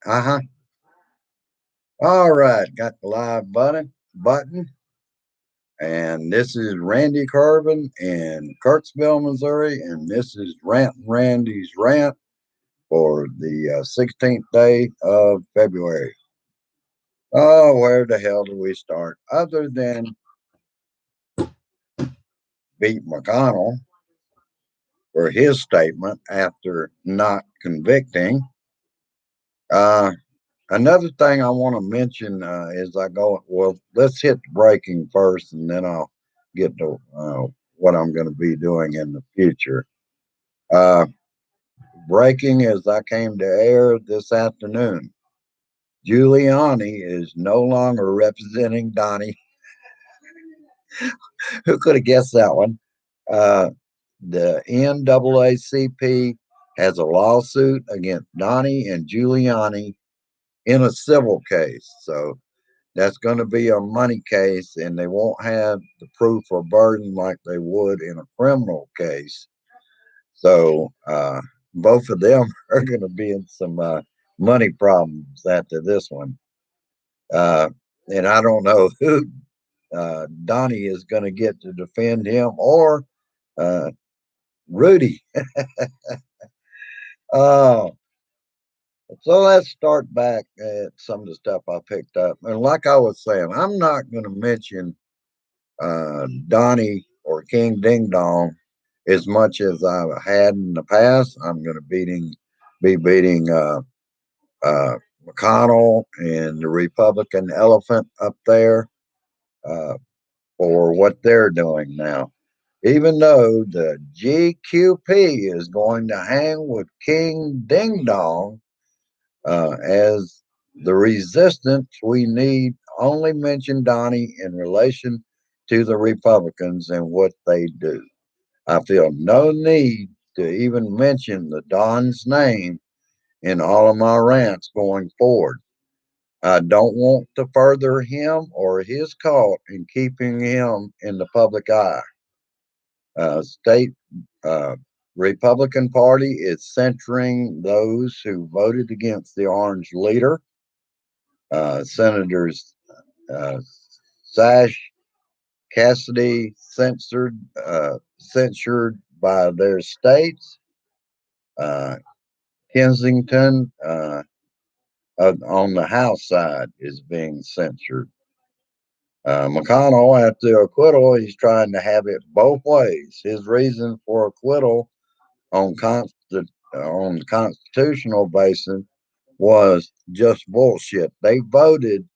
Uh-huh. All right, got the live button. And this is Randy Carvin in Kirksville, Missouri. And this is Randy's Rant for the 16th day of February. Oh, where the hell do we start? Other than beat McConnell for his statement after not convicting. Uh, Another thing I want to mention is well, let's hit the breaking first and then I'll get to what I'm going to be doing in the future. Uh, Breaking as I came to air this afternoon. Giuliani is no longer representing Donnie. Who could have guessed that one? Uh, the NAACP has a lawsuit against Donnie and Giuliani in a civil case. So that's going to be a money case, and they won't have the proof or burden like they would in a criminal case. So both of them are going to be in some money problems after this one. Uh, and I don't know who Donnie is going to get to defend him or uh, Rudy. uh, so let's start back at some of the stuff I picked up. And like I was saying, I'm not going to mention Donnie or King Ding Dong as much as I had in the past. I'm going to be beating uh, McConnell and the Republican elephant up there uh, for what they're doing now. Even though the GQP is going to hang with King Ding Dong as the resistance, we need only mention Donnie in relation to the Republicans and what they do. I feel no need to even mention the Don's name in all of my rants going forward. I don't want to further him or his cause in keeping him in the public eye. State uh, Republican Party is censoring those who voted against the orange leader. Senators uh, Sash Cassidy censured by their states. Uh, Kensington on the House side is being censored. McConnell, after acquittal, he's trying to have it both ways. His reason for acquittal on on the constitutional basis was just bullshit. They voted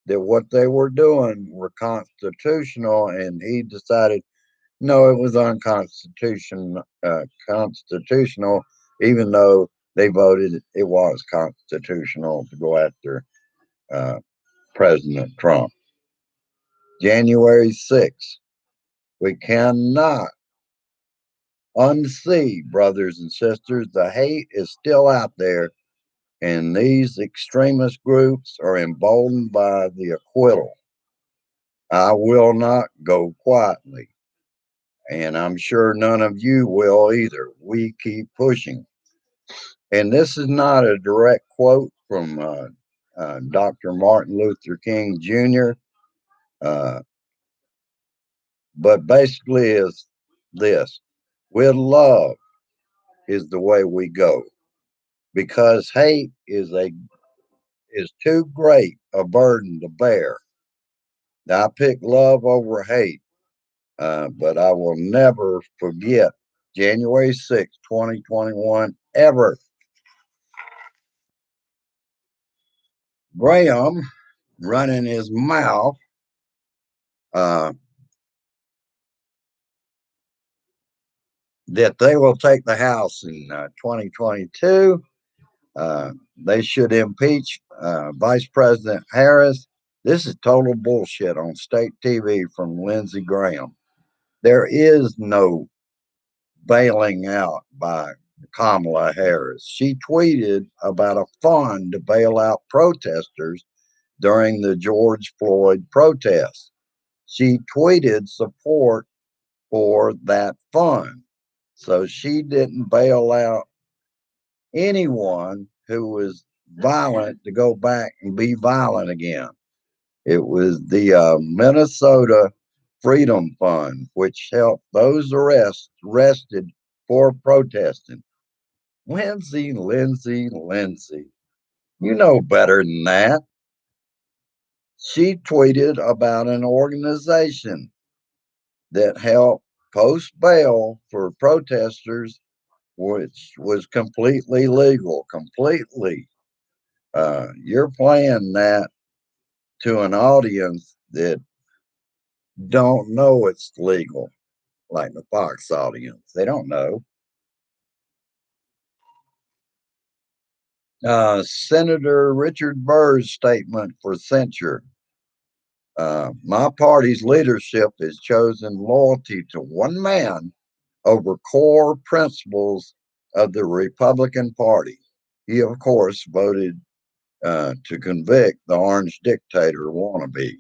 that what they were doing were constitutional, and he decided no, it was constitutional, even though they voted it was constitutional to go after uh, President Trump. January 6th, we cannot unsee, brothers and sisters, the hate is still out there, and these extremist groups are emboldened by the acquittal. I will not go quietly, and I'm sure none of you will either. We keep pushing. And this is not a direct quote from Dr. Martin Luther King Jr., uh, but basically is this: with love is the way we go, because hate is too great a burden to bear. Now, I pick love over hate, but I will never forget January 6, 2021, ever. Graham running his mouth uh, that they will take the House in 2022. They should impeach Vice President Harris. This is total bullshit on state TV from Lindsey Graham. There is no bailing out by Kamala Harris. She tweeted about a fund to bail out protesters during the George Floyd protests. She tweeted support for that fund. So she didn't bail out anyone who was violent to go back and be violent again. It was the Minnesota Freedom Fund, which helped those arrested for protesting. Lindsay, you know better than that. She tweeted about an organization that helped post bail for protesters, which was completely legal. Completely. You're playing that to an audience that don't know it's legal, like the Fox audience. They don't know. Senator Richard Burr's statement for censure. My party's leadership has chosen loyalty to one man over core principles of the Republican Party. He, of course, voted to convict the orange dictator wannabe.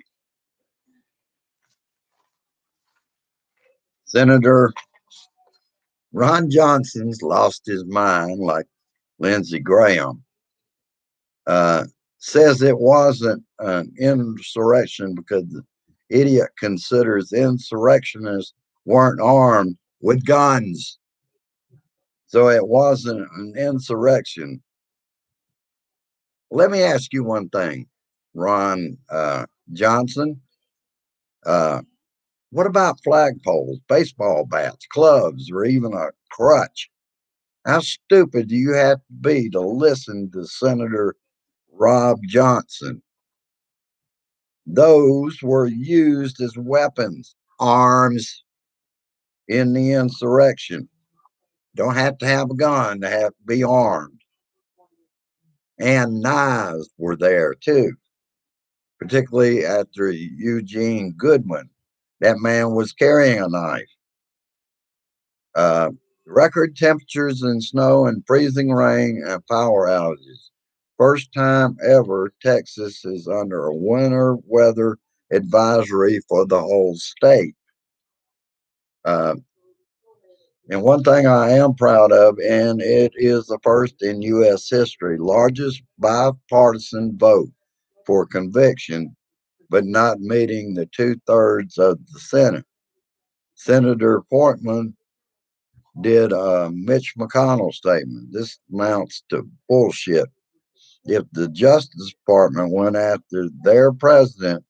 Senator Ron Johnson's lost his mind like Lindsey Graham. Uh, Says it wasn't an insurrection because the idiot considers insurrectionists weren't armed with guns. So it wasn't an insurrection. Let me ask you one thing, Ron Johnson. Uh, what about flagpoles, baseball bats, clubs, or even a crutch? How stupid do you have to be to listen to Senator Rob Johnson? Those were used as weapons, arms in the insurrection. Don't have to have a gun to have be armed. And knives were there too, particularly after Eugene Goodman. That man was carrying a knife. Uh, Record temperatures and snow and freezing rain and power outages. First time ever Texas is under a winter weather advisory for the whole state. Uh, and one thing I am proud of, and it is the first in U.S. history, largest bipartisan vote for conviction, but not meeting the 2/3 of the Senate. Senator Portman did a Mitch McConnell statement. This amounts to bullshit. If the Justice Department went after their president,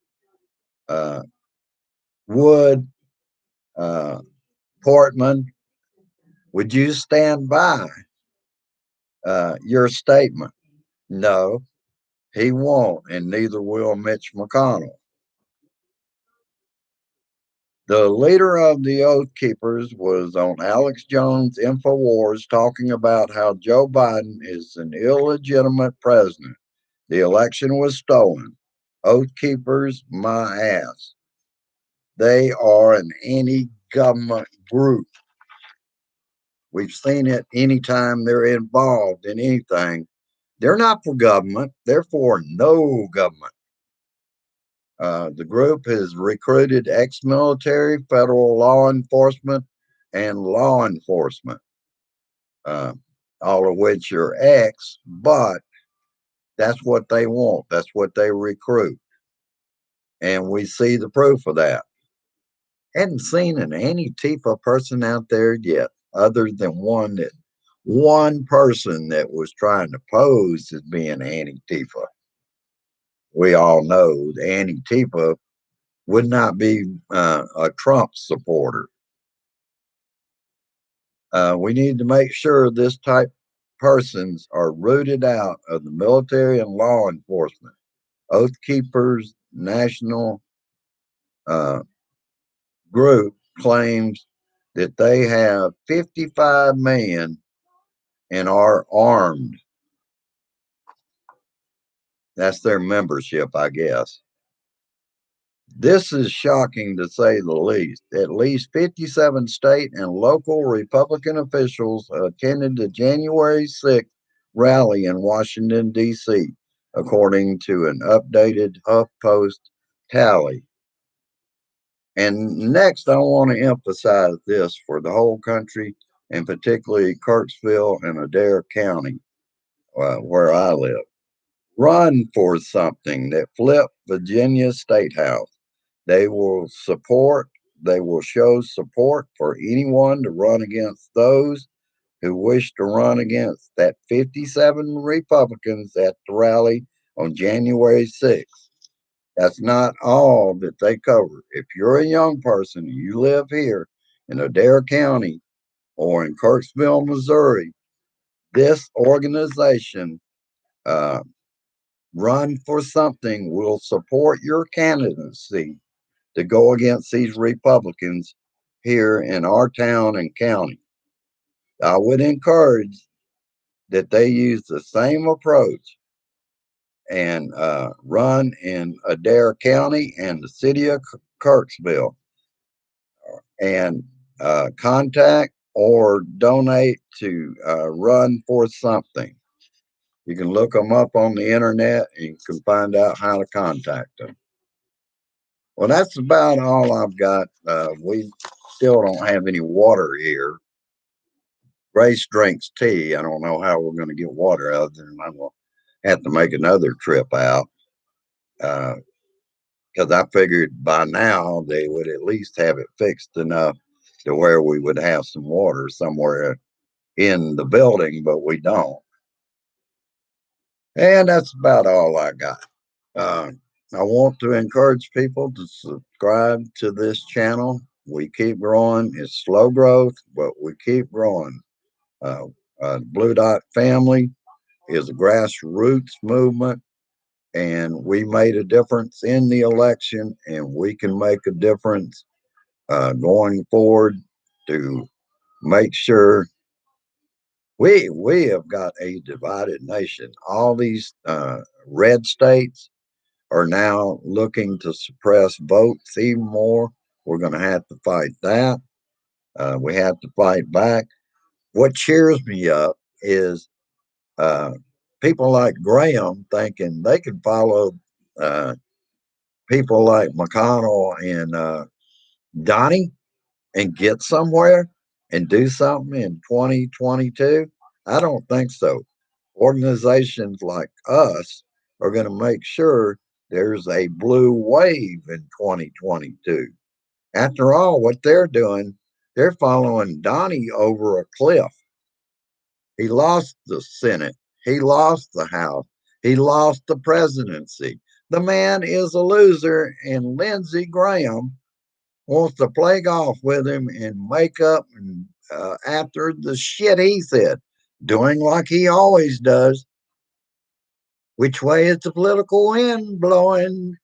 uh, would uh, Portman, would you stand by your statement? No, he won't, and neither will Mitch McConnell. The leader of the Oath Keepers was on Alex Jones' InfoWars talking about how Joe Biden is an illegitimate president. The election was stolen. Oath Keepers, my ass. They are an anti government group. We've seen it anytime they're involved in anything. They're not for government, they're for no government. The group has recruited ex military, federal law enforcement, and law enforcement, uh, all of which are ex, but that's what they want. That's what they recruit. And we see the proof of that. Hadn't seen an Antifa person out there yet, other than one person that was trying to pose as being Antifa. We all know the Antifa would not be a Trump supporter. We need to make sure this type persons are rooted out of the military and law enforcement. Oath Keepers National uh, Group claims that they have 55 million and are armed. That's their membership, I guess. This is shocking to say the least. At least 57 state and local Republican officials attended the January 6th rally in Washington, D.C., according to an updated HuffPost tally. And next, I want to emphasize this for the whole country, and particularly Kirksville and Adair County, where I live. run for something that flip Virginia State House. They will support, they will show support for anyone to run against those who wish to run against that 57 Republicans at the rally on January 6th. That's not all that they cover. If you're a young person and you live here in Adair County or in Kirksville, Missouri, this organization, uh, Run for Something, will support your candidacy to go against these Republicans here in our town and county. I would encourage that they use the same approach and run in Adair County and the city of Kirksville and contact or donate to Run for Something. You can look them up on the internet and you can find out how to contact them. Well, that's about all I've got. We still don't have any water here. Grace drinks tea. I don't know how we're going to get water other than I'm going to have to make another trip out because I figured by now they would at least have it fixed enough to where we would have some water somewhere in the building, but we don't. And that's about all I got. Uh, I want to encourage people to subscribe to this channel. We keep growing. It's slow growth, but we keep growing. Uh, Blue Dot Family is a grassroots movement, and we made a difference in the election, and we can make a difference going forward to make sure we have got a divided nation. All these red states are now looking to suppress votes even more. We're going to have to fight that. We have to fight back. What cheers me up is uh, people like Graham thinking they can follow uh, people like McConnell and Donnie and get somewhere and do something in 2022. I don't think so. Organizations like us are going to make sure there's a blue wave in 2022. After all, what they're doing, they're following Donnie over a cliff. He lost the Senate, he lost the House, he lost the presidency. The man is a loser, and Lindsey Graham wants to play golf with him and make up and, after the shit he said, doing like he always does. Which way is the political wind blowing?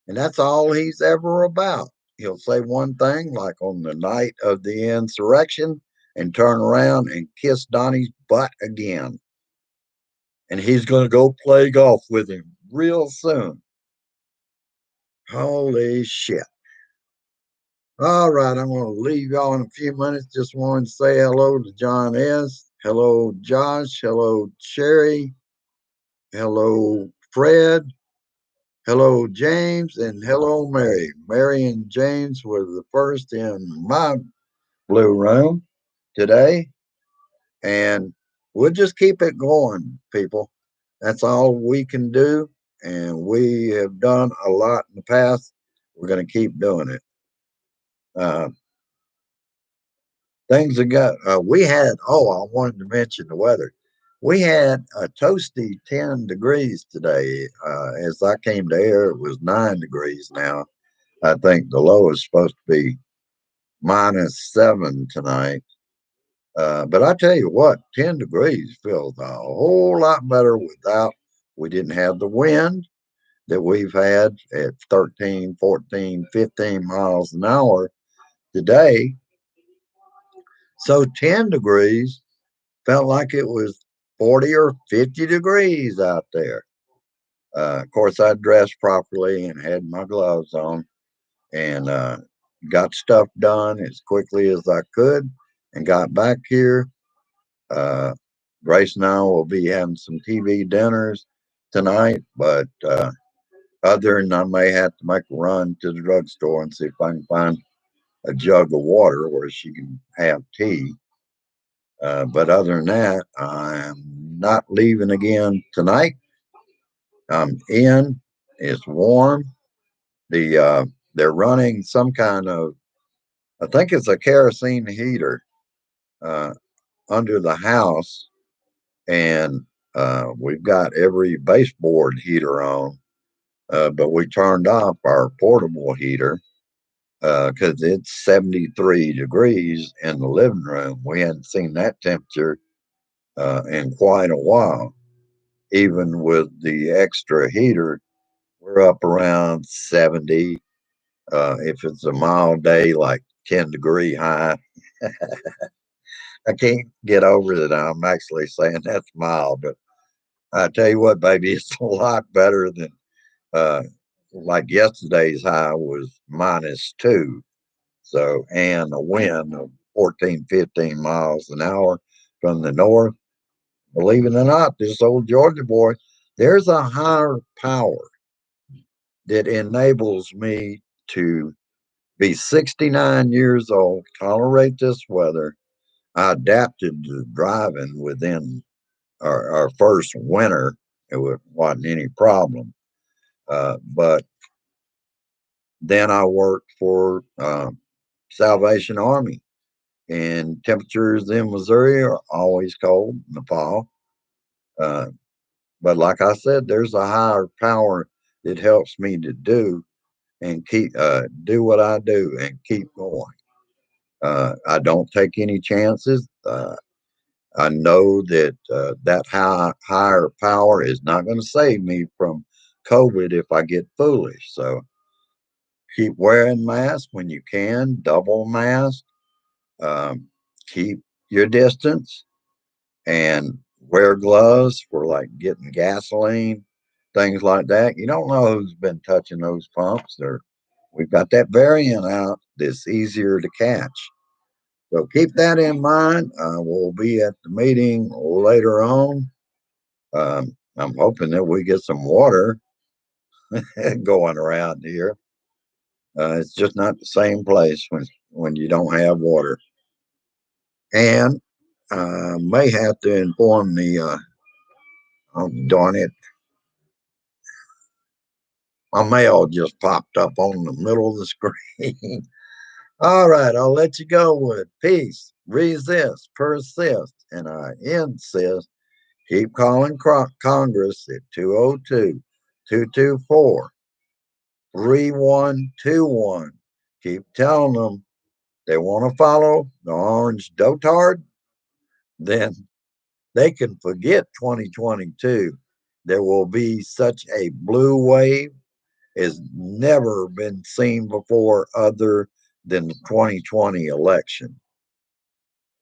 And that's all he's ever about. He'll say one thing, like on the night of the insurrection, and turn around and kiss Donnie's butt again. And he's going to go play golf with him real soon. Holy shit. All right, I'm going to leave y'all in a few minutes. Just wanted to say hello to John S. Hello, Josh. Hello, Sherry. Hello, Fred. Hello, James, and hello, Mary. Mary and James were the first in my blue room today, and we'll just keep it going, people. That's all we can do, and we have done a lot in the past. We're going to keep doing it. Uh, things that got, we had, oh, I wanted to mention the weather. We had a toasty 10 degrees today. As I came to air, it was 9 degrees now. I think the low is supposed to be -7 tonight. But I tell you what, 10 degrees feels a whole lot better without, we didn't have the wind that we've had at 13, 14, 15 miles an hour today. So 10 degrees felt like it was 40 or 50 degrees out there. Of course, I dressed properly and had my gloves on and got stuff done as quickly as I could and got back here. Uh, Grace and I will be having some TV dinners tonight, but other than I may have to make a run to the drugstore and see if I can find a jug of water where she can have tea. But other than that, I'm not leaving again tonight. I'm in. It's warm. They're running some kind of, I think it's a kerosene heater uh, under the house, and we've got every baseboard heater on, but we turned off our portable heater because it's 73 degrees in the living room. We hadn't seen that temperature in quite a while. Even with the extra heater, we're up around 70. If it's a mild day, like 10-degree high, I can't get over that. I'm actually saying that's mild, but I tell you what, baby, it's a lot better than uh, like yesterday's high was -2. So, and a wind of 14, 15 miles an hour from the north. Believe it or not, this old Georgia boy, there's a higher power that enables me to be 69 years old, tolerate this weather. I adapted to driving within our first winter. Wasn't any problem. But then I worked for Salvation Army, and temperatures in Missouri are always cold in the fall. Uh, but like I said, there's a higher power that helps me to do what I do and keep going. I don't take any chances. I know that that higher power is not going to save me from COVID if I get foolish. So keep wearing masks when you can, double mask, um, keep your distance, and wear gloves for like getting gasoline, things like that. You don't know who's been touching those pumps. We've got that variant out that's easier to catch. So keep that in mind. We'll be at the meeting later on. I'm hoping that we get some water going around here. It's just not the same place when you don't have water. And may have to inform oh, darn it, my mail just popped up on the middle of the screen. All right, I'll let you go with peace, resist, persist, and I insist. Keep calling Congress at 202 224 3121. Keep telling them they want to follow the orange dotard, then they can forget 2022. There will be such a blue wave as never been seen before, other than the 2020 election.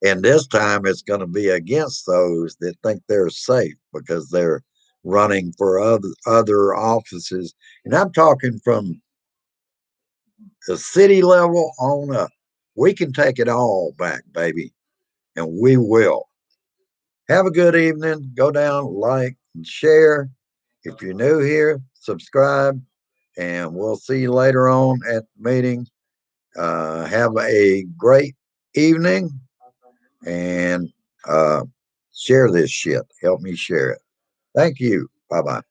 And this time it's going to be against those that think they're safe because they're running for other offices. And I'm talking from the city level on up. We can take it all back, baby, and we will. Have a good evening. Go down, like, and share. If you're new here, subscribe, and we'll see you later on at the meeting. Have a great evening, and share this shit. Help me share it. Thank you. Bye bye.